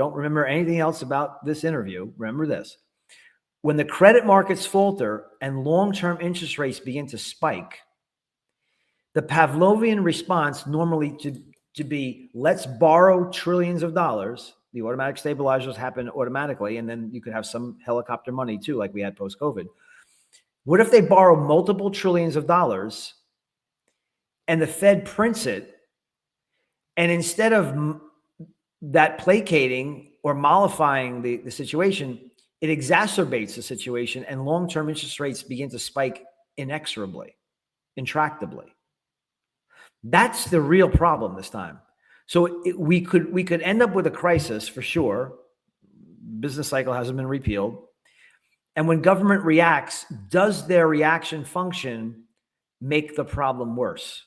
don't remember anything else about this interview, remember this. When the credit markets falter and long-term interest rates begin to spike, the Pavlovian response normally to be, let's borrow trillions of dollars. The automatic stabilizers happen automatically, and then you could have some helicopter money too, like we had post-COVID. What if they borrow multiple trillions of dollars and the Fed prints it, and instead of that placating or mollifying the situation, it exacerbates the situation, and long-term interest rates begin to spike inexorably, intractably. That's the real problem this time. So we could end up with a crisis for sure. Business cycle hasn't been repealed. And when government reacts, does their reaction function make the problem worse?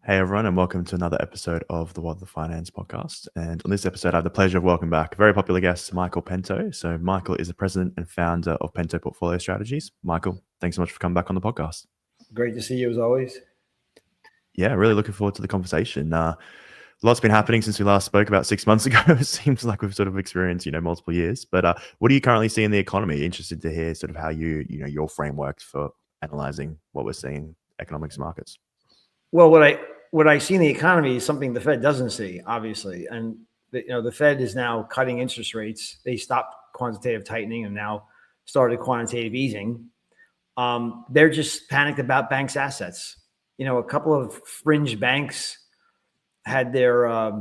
Hey everyone, and welcome to another episode of the WTFinance podcast. And on this episode, I have the pleasure of welcoming back a very popular guest, Michael Pento. So Michael is the president and founder of Pento Portfolio Strategies. Michael, thanks so much for coming back on the podcast. Great to see you as always. Yeah, really looking forward to the conversation. Lots been happening since we last spoke about 6 months ago. It seems like we've sort of experienced, multiple years. But what do you currently see in the economy? Interested to hear sort of how your framework for analyzing what we're seeing in economics markets. Well, what I see in the economy is something the Fed doesn't see, obviously. And the Fed is now cutting interest rates. They stopped quantitative tightening and now started quantitative easing. They're just panicked about banks' assets. A couple of fringe banks had their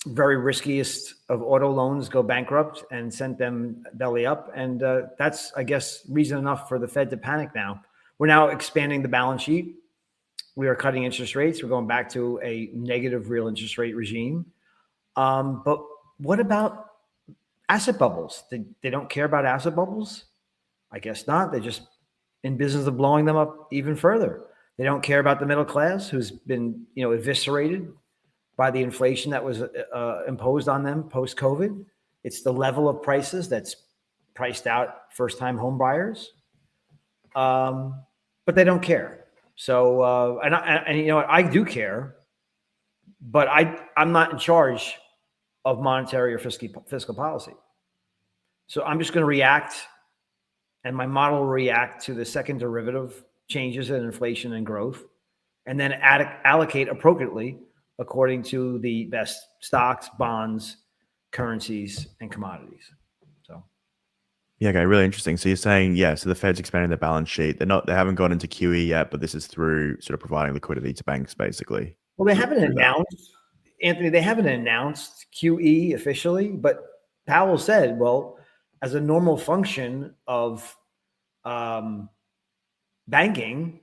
very riskiest of auto loans go bankrupt and sent them belly up. And that's, I guess, reason enough for the Fed to panic now. We're now expanding the balance sheet. We are cutting interest rates. We're going back to a negative real interest rate regime. But what about asset bubbles? They don't care about asset bubbles? I guess not. They're just in business of blowing them up even further. They don't care about the middle class who's been, eviscerated by the inflation that was imposed on them post-COVID. It's the level of prices that's priced out first-time home buyers. But they don't care. So, and I do care, but I'm not in charge of monetary or fiscal policy. So I'm just going to react, and my model will react to the second derivative changes in inflation and growth, and then allocate appropriately according to the best stocks, bonds, currencies, and commodities. Yeah, okay, really interesting. So you're saying, so the Fed's expanding their balance sheet. They haven't gone into QE yet, but this is through sort of providing liquidity to banks, basically. Well, they haven't announced, Anthony, they haven't announced QE officially, but Powell said, well, as a normal function of banking,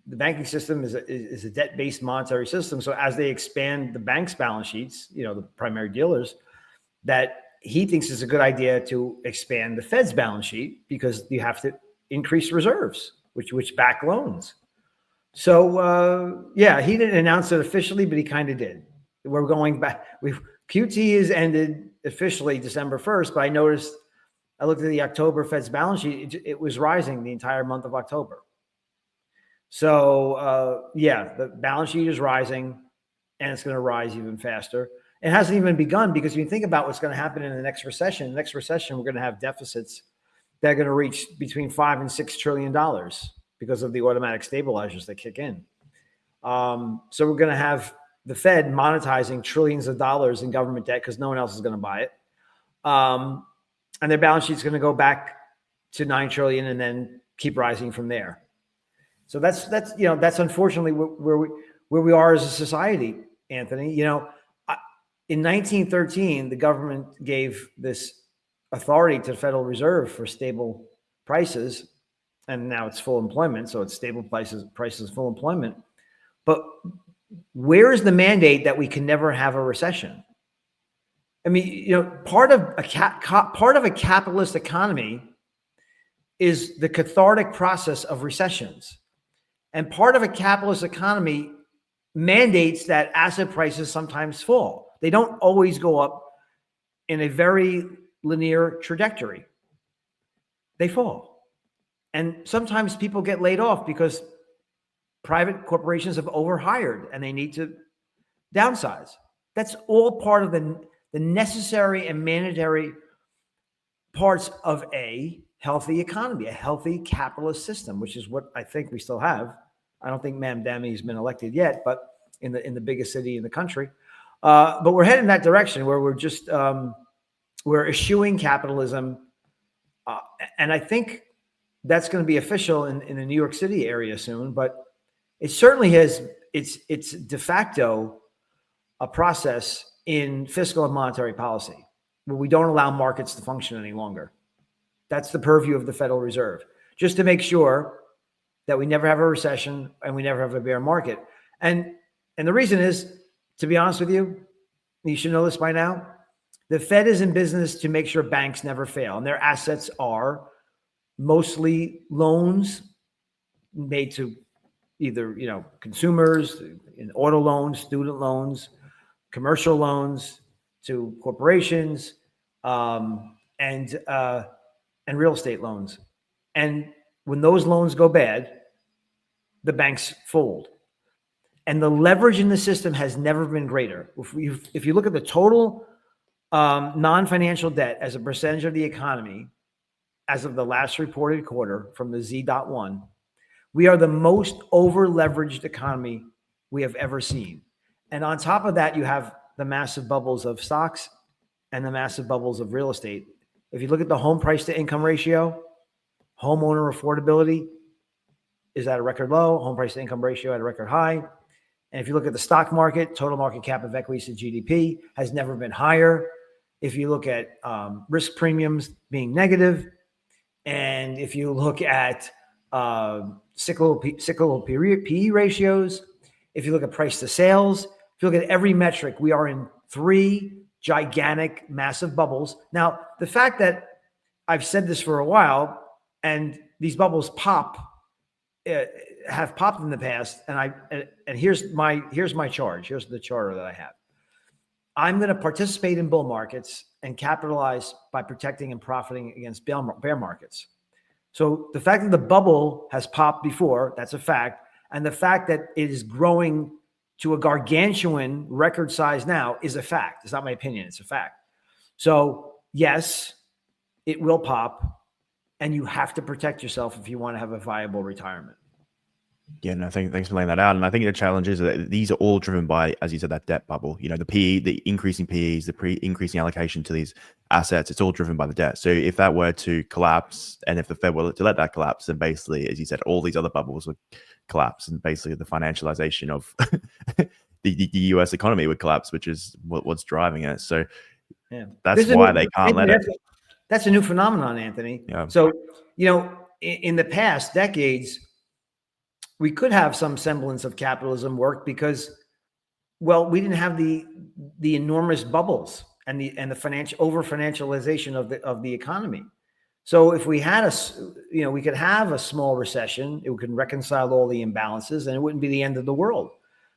the banking system is a debt-based monetary system. So as they expand the bank's balance sheets, the primary dealers, that he thinks it's a good idea to expand the Fed's balance sheet because you have to increase reserves, which back loans. So, he didn't announce it officially, but he kind of did. We're going back. QT is ended officially December 1st, but I looked at the October Fed's balance sheet. It was rising the entire month of October. So, the balance sheet is rising, and it's going to rise even faster. It hasn't even begun because when you think about what's going to happen in the next recession, we're going to have deficits that are going to reach between $5 and $6 trillion because of the automatic stabilizers that kick in. So we're going to have the Fed monetizing trillions of dollars in government debt because no one else is going to buy it. And their balance sheet is going to go back to 9 trillion and then keep rising from there. So that's unfortunately where we are as a society, Anthony. In 1913, the government gave this authority to the Federal Reserve for stable prices, and now it's full employment, so it's stable prices, full employment. But where is the mandate that we can never have a recession? I mean, part of a capitalist economy is the cathartic process of recessions, and part of a capitalist economy mandates that asset prices sometimes fall. They don't always go up in a very linear trajectory. They fall. And sometimes people get laid off because private corporations have overhired and they need to downsize. That's all part of the necessary and mandatory parts of a healthy economy, a healthy capitalist system, which is what I think we still have. I don't think Mamdani's been elected yet, but in the biggest city in the country. But we're heading in that direction where we're just we're eschewing capitalism, and I think that's going to be official in the New York City area soon. But it certainly has it's de facto a process in fiscal and monetary policy where we don't allow markets to function any longer. That's the purview of the Federal Reserve, just to make sure that we never have a recession and we never have a bear market. And the reason is, to be honest with you, you should know this by now, the Fed is in business to make sure banks never fail. And their assets are mostly loans made to either, consumers, in auto loans, student loans, commercial loans, to corporations, and real estate loans. And when those loans go bad, the banks fold. And the leverage in the system has never been greater. If you look at the total non-financial debt as a percentage of the economy, as of the last reported quarter from the Z.1, we are the most over-leveraged economy we have ever seen. And on top of that, you have the massive bubbles of stocks and the massive bubbles of real estate. If you look at the home price to income ratio, homeowner affordability is at a record low, home price to income ratio at a record high. And if you look at the stock market, total market cap of equities to GDP has never been higher. If you look at risk premiums being negative, and if you look at cyclical PE ratios, if you look at price to sales, if you look at every metric, we are in 3 gigantic, massive bubbles. Now, the fact that I've said this for a while, and these bubbles have popped in the past, and here's my charge. Here's the charter that I have. I'm going to participate in bull markets and capitalize by protecting and profiting against bear markets. So the fact that the bubble has popped before, that's a fact. And the fact that it is growing to a gargantuan record size now is a fact. It's not my opinion. It's a fact. So yes, it will pop, and you have to protect yourself if you want to have a viable retirement. Yeah, no, thanks for laying that out. And I think the challenge is that these are all driven by, as you said, that debt bubble. The PE, the increasing PEs, the increasing allocation to these assets, it's all driven by the debt. So if that were to collapse, and if the Fed were to let that collapse, then basically, as you said, all these other bubbles would collapse, and basically the financialization of the US economy would collapse, which is what's driving it. So yeah, that's why they can't let it. That's a new phenomenon, Anthony. Yeah. So, in the past decades, we could have some semblance of capitalism work because, well, we didn't have the enormous bubbles and the financial over-financialization of the economy. So if we had we could have a small recession, it could reconcile all the imbalances, and it wouldn't be the end of the world.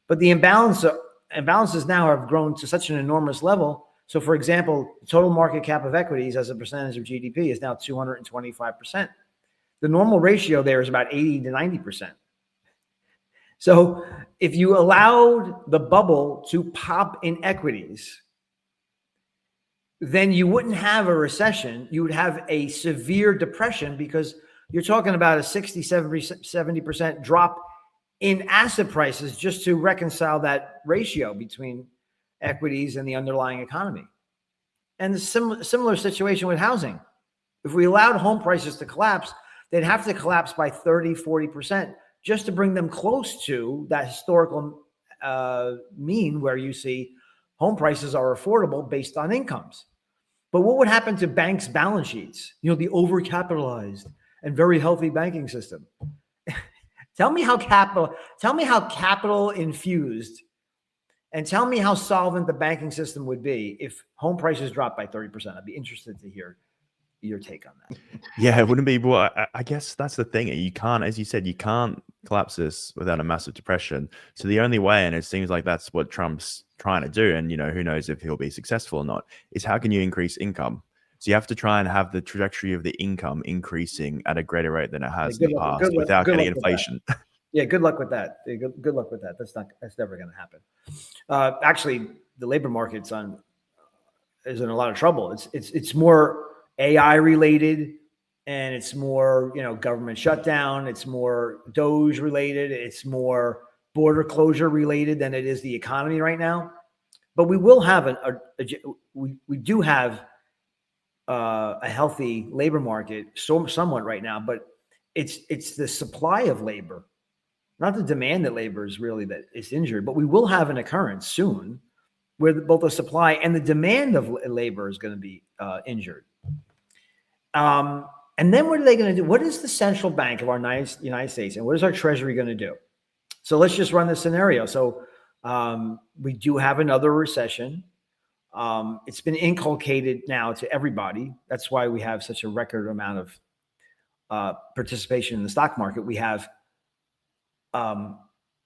But the imbalances now have grown to such an enormous level. So, for example, the total market cap of equities as a percentage of GDP is now 225%. The normal ratio there is about 80 to 90%. So if you allowed the bubble to pop in equities, then you wouldn't have a recession. You would have a severe depression, because you're talking about a 60, 70% drop in asset prices just to reconcile that ratio between equities and the underlying economy. And the similar situation with housing. If we allowed home prices to collapse, they'd have to collapse by 30, 40% just to bring them close to that historical mean where you see home prices are affordable based on incomes. But what would happen to banks' balance sheets? The overcapitalized and very healthy banking system. Tell me how capital infused, and tell me how solvent the banking system would be if home prices dropped by 30%. I'd be interested to hear your take on that. Yeah, it wouldn't be. Well, I guess that's the thing. You can't, as you said, you can't collapse this without a massive depression. So the only way, and it seems like that's what Trump's trying to do, and who knows if he'll be successful or not, is how can you increase income? So you have to try and have the trajectory of the income increasing at a greater rate than it has in the past without getting inflation. Yeah, good luck with that. Yeah, good luck with that. That's never going to happen. Actually, the labor market's is in a lot of trouble. It's more AI related, and it's more government shutdown. It's more Doge related. It's more border closure related than it is the economy right now. But we will have we do have a healthy labor market, somewhat right now. But it's the supply of labor, not the demand that labor is really that is injured. But we will have an occurrence soon where both the supply and the demand of labor is going to be injured. And then what are they going to do? What is the central bank of our United States, and what is our Treasury going to do? So let's just run this scenario. So we do have another recession. It's been inculcated now to everybody. That's why we have such a record amount of participation in the stock market. We have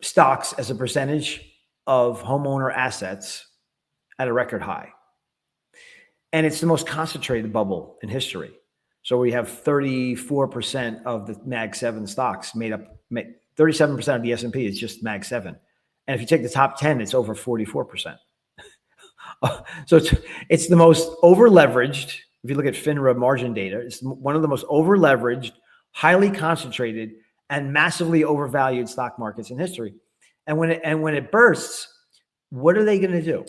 stocks as a percentage of homeowner assets at a record high. And it's the most concentrated bubble in history. So we have 34% of the Mag 7 stocks made up, 37% of the S&P is just Mag 7. And if you take the top 10, it's over 44%. So it's the most over leveraged. If you look at FINRA margin data, it's one of the most over leveraged, highly concentrated, and massively overvalued stock markets in history. And when it bursts, what are they going to do?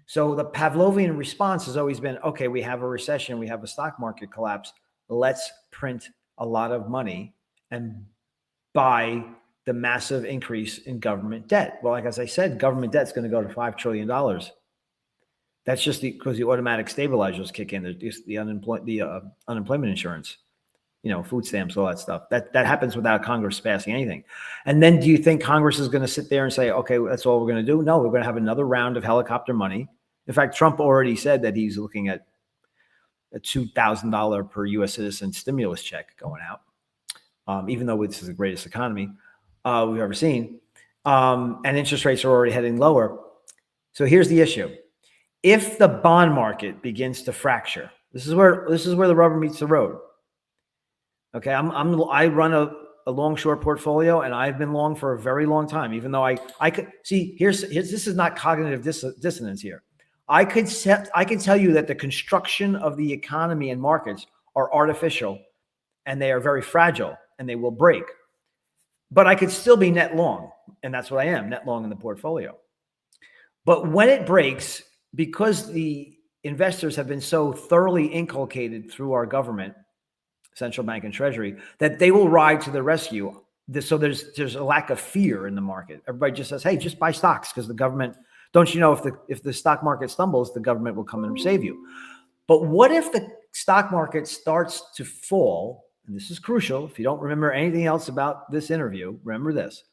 So the Pavlovian response has always been, okay, we have a recession, we have a stock market collapse. Let's print a lot of money and buy the massive increase in government debt. Well, like as I said, government debt is going to go to $5 trillion. That's just because the automatic stabilizers kick in. The unemployment insurance, food stamps, all that stuff. That happens without Congress passing anything. And then do you think Congress is going to sit there and say, okay, that's all we're going to do? No, we're going to have another round of helicopter money. In fact, Trump already said that he's looking at a $2,000 per U.S. citizen stimulus check going out, even though this is the greatest economy we've ever seen. And interest rates are already heading lower. So here's the issue. If the bond market begins to fracture, this is where the rubber meets the road. Okay, I run a long short portfolio, and I've been long for a very long time. Even though I could see here's this is not cognitive dissonance here. I could tell you that the construction of the economy and markets are artificial, and they are very fragile, and they will break. But I could still be net long, and that's what I am, net long in the portfolio. But when it breaks, because the investors have been so thoroughly inculcated through our government, central bank and treasury, that they will ride to the rescue. So there's a lack of fear in the market. Everybody just says, hey, just buy stocks because the government, don't you know, if the stock market stumbles, the government will come and save you. But what if the stock market starts to fall? And this is crucial. If you don't remember anything else about this interview, remember this.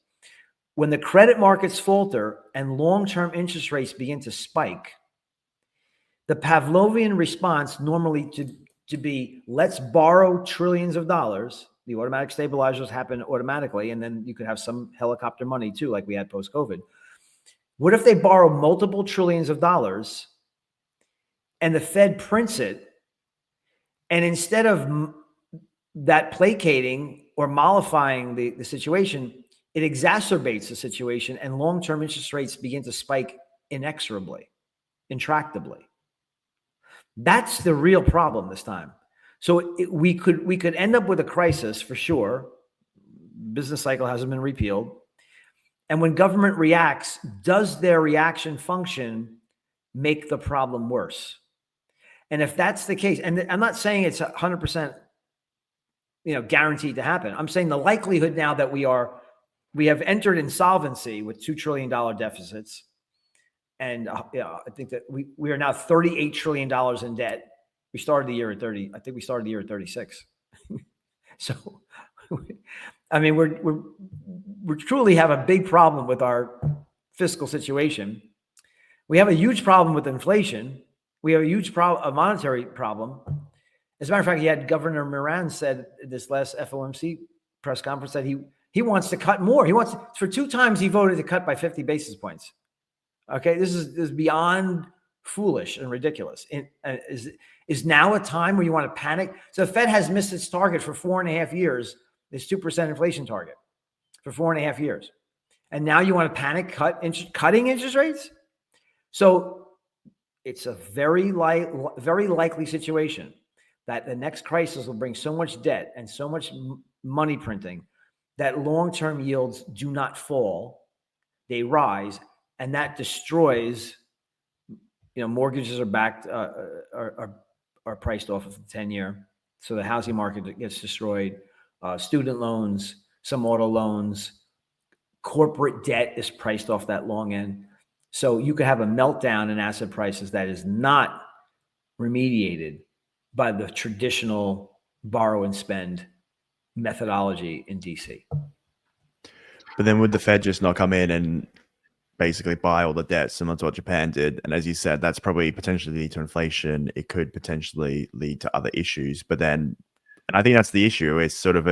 When the credit markets falter and long-term interest rates begin to spike, the Pavlovian response normally to be, let's borrow trillions of dollars. The automatic stabilizers happen automatically, and then you could have some helicopter money too, like we had post-COVID. What if they borrow multiple trillions of dollars and the Fed prints it, and instead of that placating or mollifying the situation, it exacerbates the situation, and long-term interest rates begin to spike inexorably, intractably. That's the real problem this time. So we could end up with a crisis for sure. Business cycle hasn't been repealed. And when government reacts, does their reaction function make the problem worse? And if that's the case, and I'm not saying it's 100%, guaranteed to happen. I'm saying the likelihood now that we have entered insolvency with $2 trillion deficits. And I think that we are now $38 trillion in debt. We started the year at 30. I think we started the year at 36. So, I mean, we truly have a big problem with our fiscal situation. We have a huge problem with inflation. We have a huge a monetary problem. As a matter of fact, he had Governor Moran said at this last FOMC press conference that he wants to cut more. For 2 times he voted to cut by 50 basis points. Okay, this is beyond foolish and ridiculous. Is now a time where you want to panic? So the Fed has missed its target for 4.5 years, this 2% inflation target. for 4.5 years. And now you want to panic cutting interest rates? So it's a very likely situation that the next crisis will bring so much debt and so much money printing that long-term yields do not fall, they rise, and that destroys. Mortgages are backed, are priced off of the 10-year, so the housing market gets destroyed. Student loans, some auto loans, corporate debt is priced off that long end. So you could have a meltdown in asset prices that is not remediated by the traditional borrow and spend methodology in DC. But then would the Fed just not come in and basically buy all the debt similar to what Japan did? And as you said, that's probably potentially lead to inflation. It could potentially lead to other issues. But then, and I think that's the issue, is sort of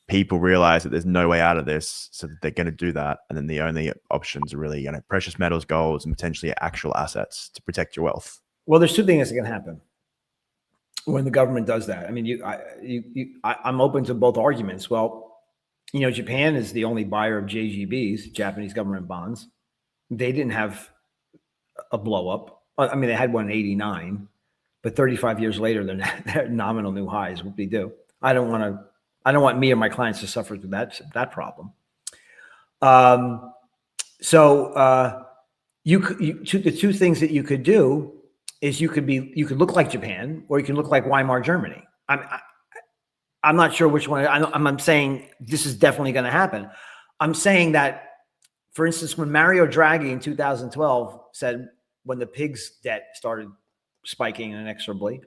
people realize that there's no way out of this, so that they're going to do that. And then the only options are really, precious metals, golds, and potentially actual assets to protect your wealth. Well, there's two things that can happen when the government does that. I mean, I'm open to both arguments. Well, Japan is the only buyer of JGBs, Japanese government bonds. They didn't have a blow up. I mean, they had one in 89, but 35 years later, they're nominal new highs. What they do? I don't want me or my clients to suffer through that problem. The two things that you could do is you could look like Japan, or you can look like Weimar Germany. I'm not sure which one. I'm saying this is definitely going to happen. I'm saying that, for instance, when Mario Draghi in 2012 said, when the pigs' debt started spiking inexorably,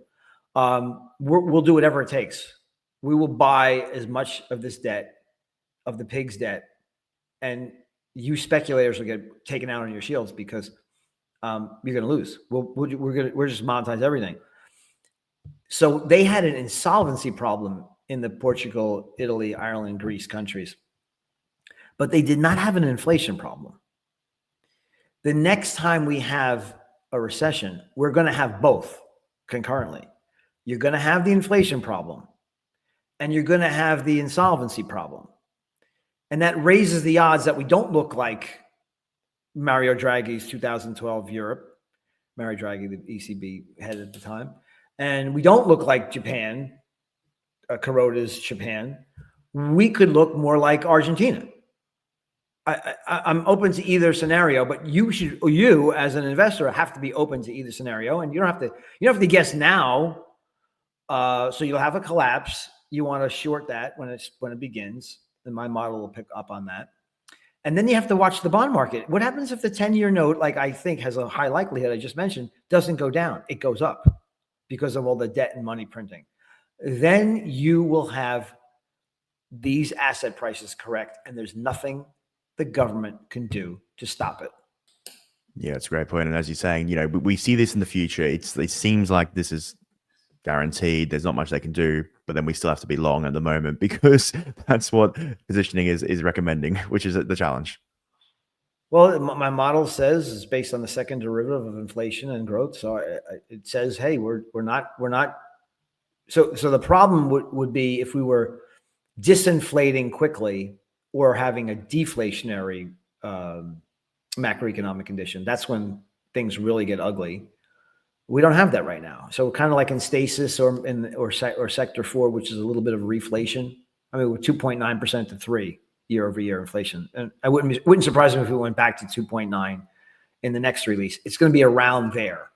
we'll do whatever it takes. We will buy as much of this debt, of the pigs' debt, and you speculators will get taken out on your shields because you're going to lose. We're just monetize everything. So they had an insolvency problem in the Portugal, Italy, Ireland, Greece countries, but they did not have an inflation problem. The next time we have a recession, we're going to have both concurrently. You're going to have the inflation problem, and you're going to have the insolvency problem. And that raises the odds that we don't look like Mario Draghi's 2012 Europe, Mario Draghi, the ECB head at the time, and we don't look like Japan, Kuroda's Japan. We could look more like Argentina. I'm open to either scenario, but you as an investor have to be open to either scenario, and you don't have to guess now. So you'll have a collapse. You want to short that when it begins, and my model will pick up on that. And then you have to watch the bond market. What happens if the 10-year note, like I think has a high likelihood I just mentioned, doesn't go down? It goes up because of all the debt and money printing. Then you will have these asset prices correct, and there's nothing the government can do to stop it. Yeah, it's a great point. And as you're saying, we see this in the future. It seems like this is guaranteed. There's not much they can do, but then we still have to be long at the moment because that's what positioning is recommending, which is the challenge. Well, my model says it's based on the second derivative of inflation and growth. So it says, hey, we're not. So the problem would be if we were disinflating quickly or having a deflationary macroeconomic condition. That's when things really get ugly. We don't have that right now. So kind of like in stasis or sector 4, which is a little bit of reflation. I mean, we're 2.9% to 3% year over year inflation. And I wouldn't surprise me if we went back to 2.9 in the next release. It's going to be around there.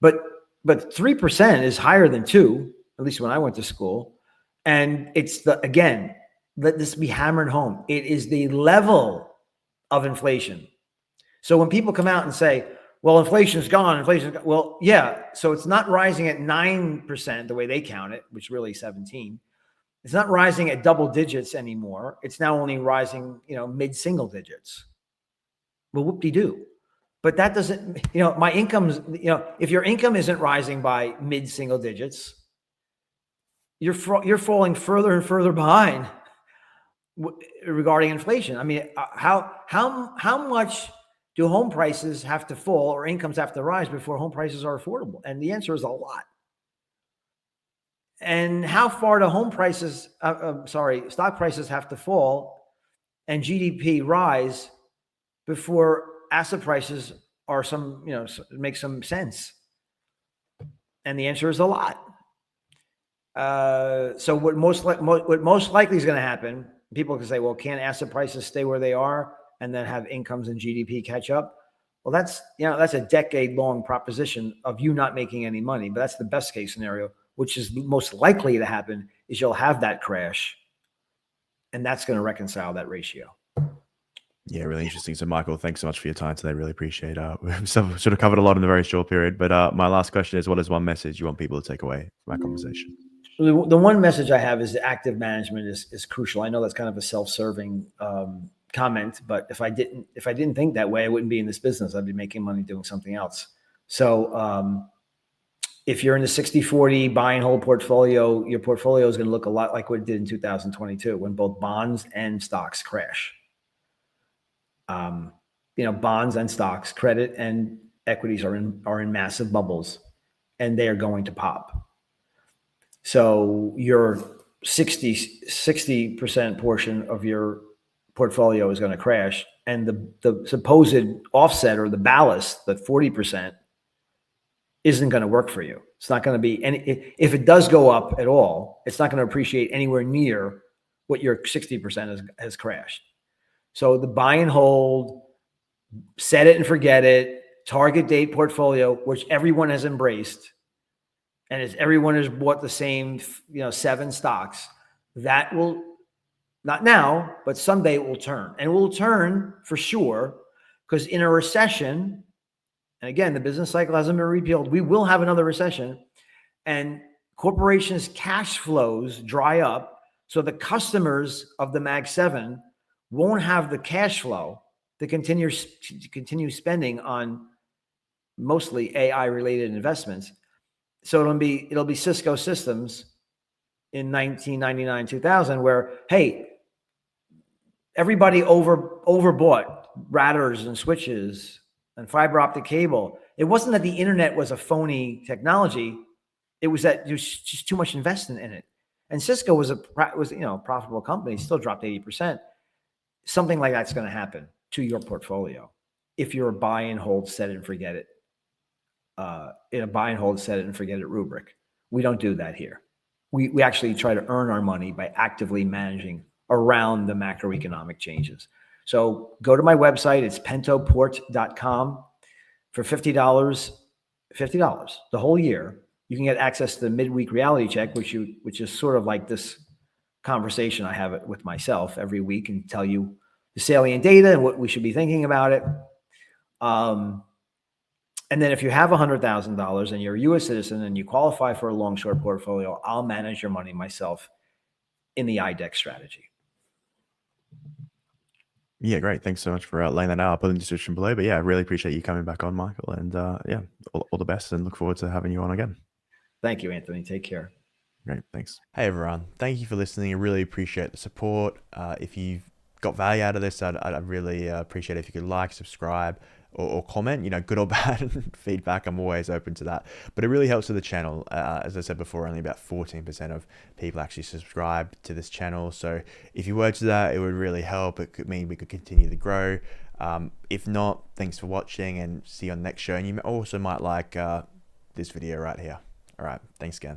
But 3% is higher than 2%, at least when I went to school. And it's let this be hammered home. It is the level of inflation. So when people come out and say, well, inflation's gone, well, yeah. So it's not rising at 9% the way they count it, which really 17. It's not rising at double digits anymore. It's now only rising, mid-single digits. Well, whoop-de-doo. But that doesn't, my income's, if your income isn't rising by mid-single digits, you're falling further and further behind regarding inflation. I mean, how much do home prices have to fall or incomes have to rise before home prices are affordable? And the answer is a lot. And how far do stock prices have to fall and GDP rise before asset prices are make some sense? And the answer is a lot. So what most likely is going to happen, people can say, well, can asset prices stay where they are and then have incomes and GDP catch up? Well, that's a decade-long proposition of you not making any money, but that's the best case scenario, which is most likely to happen, is you'll have that crash, and that's going to reconcile that ratio. Yeah, really interesting. So, Michael, thanks so much for your time today. Really appreciate it. We've sort of covered a lot in a very short period. But my last question is, what is one message you want people to take away from our conversation? The one message I have is that active management is crucial. I know that's kind of a self-serving comment, but if I didn't think that way, I wouldn't be in this business. I'd be making money doing something else. So if you're in the 60-40 buy and hold portfolio, your portfolio is going to look a lot like what it did in 2022 when both bonds and stocks crash. Bonds and stocks, credit and equities are in massive bubbles, and they are going to pop. So your 60% portion of your portfolio is going to crash, and the supposed offset or the ballast, that 40%, isn't going to work for you. It's not going to be any. If it does go up at all, it's not going to appreciate anywhere near what your 60% has crashed. So the buy and hold, set it and forget it, target date portfolio, which everyone has embraced, and as everyone has bought the same 7 stocks, that will, not now, but someday it will turn. And it will turn for sure, because in a recession, and again, the business cycle hasn't been repealed, we will have another recession, and corporations' cash flows dry up, so the customers of the Mag 7 won't have the cash flow to continue spending on mostly AI-related investments. So it'll be Cisco Systems in 1999, 2000, where, hey, everybody overbought routers and switches and fiber optic cable. It wasn't that the internet was a phony technology; it was that there's just too much investment in it. And Cisco was a profitable company, still dropped 80%. Something like that's going to happen to your portfolio if you're a buy and hold, set it and forget it. In a buy and hold, set it and forget it rubric. We don't do that here. We actually try to earn our money by actively managing around the macroeconomic changes. So go to my website. It's pentoport.com. For $50, the whole year, you can get access to the midweek reality check, which is sort of like this conversation I have with myself every week and tell you the salient data and what we should be thinking about it. And then if you have $100,000 and you're a U.S. citizen and you qualify for a long short portfolio, I'll manage your money myself in the IDEX strategy. Yeah, great. Thanks so much for laying that out. I'll put in the description below. But yeah, I really appreciate you coming back on, Michael. And yeah, all the best, and look forward to having you on again. Thank you, Anthony. Take care. Great. Thanks. Hey, everyone. Thank you for listening. I really appreciate the support. If you've got value out of this, I'd really appreciate it if you could like, subscribe, or comment, good or bad feedback. I'm always open to that, but it really helps with the channel. As I said before, only about 14% of people actually subscribe to this channel. So if you were to that, it would really help. It could mean we could continue to grow. If not, thanks for watching, and see you on the next show. And you also might like this video right here. All right. Thanks again.